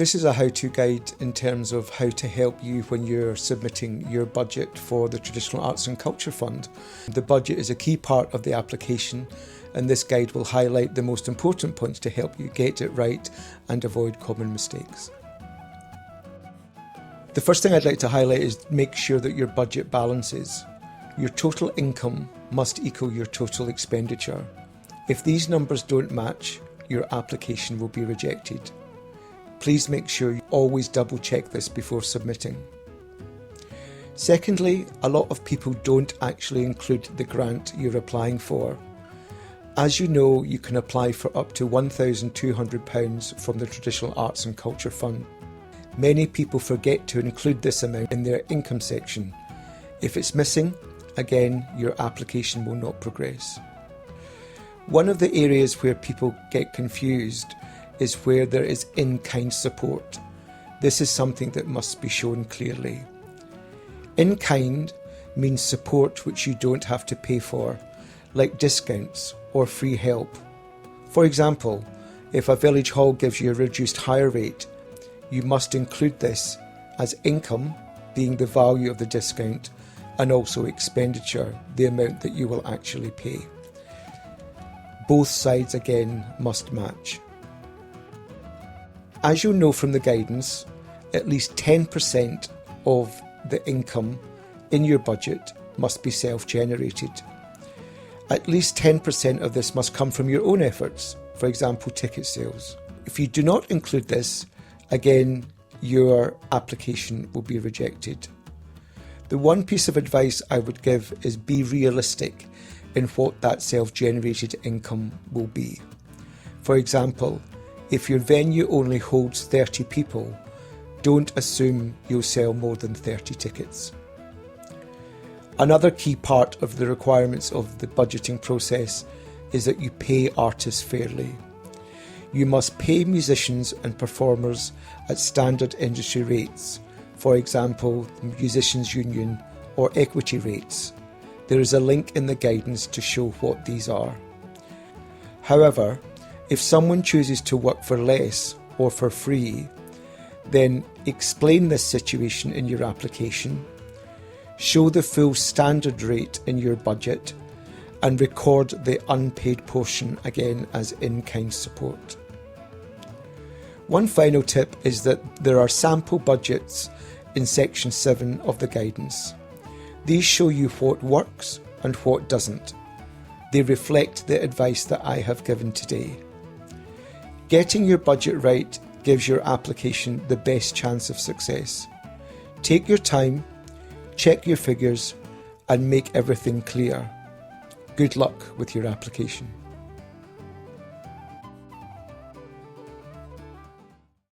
This is a how-to guide in terms of how to help you when you're submitting your budget for the Traditional Arts and Culture Fund. The budget is a key part of the application, and this guide will highlight the most important points to help you get it right and avoid common mistakes. The first thing I'd like to highlight is make sure that your budget balances. Your total income must equal your total expenditure. If these numbers don't match, your application will be rejected. Please make sure you always double check this before submitting. Secondly, a lot of people don't actually include the grant you're applying for. As you know, you can apply for up to £1,200 from the Traditional Arts and Culture Fund. Many people forget to include this amount in their income section. If it's missing, again, your application will not progress. One of the areas where people get confused is where there is in-kind support. This is something that must be shown clearly. In-kind means support which you don't have to pay for, like discounts or free help. For example, if a village hall gives you a reduced hire rate, you must include this as income, being the value of the discount, and also expenditure, the amount that you will actually pay. Both sides again must match. As you'll know from the guidance, at least 10% of the income in your budget must be self-generated. At least 10% of this must come from your own efforts, for example, ticket sales. If you do not include this, again, your application will be rejected. The one piece of advice I would give is be realistic in what that self-generated income will be. For example, if your venue only holds 30 people, don't assume you'll sell more than 30 tickets. Another key part of the requirements of the budgeting process is that you pay artists fairly. You must pay musicians and performers at standard industry rates, for example, the Musicians' Union or equity rates. There is a link in the guidance to show what these are. However, if someone chooses to work for less or for free, then explain this situation in your application, show the full standard rate in your budget, and record the unpaid portion again as in-kind support. One final tip is that there are sample budgets in section 7 of the guidance. These show you what works and what doesn't. They reflect the advice that I have given today. Getting your budget right gives your application the best chance of success. Take your time, check your figures, and make everything clear. Good luck with your application.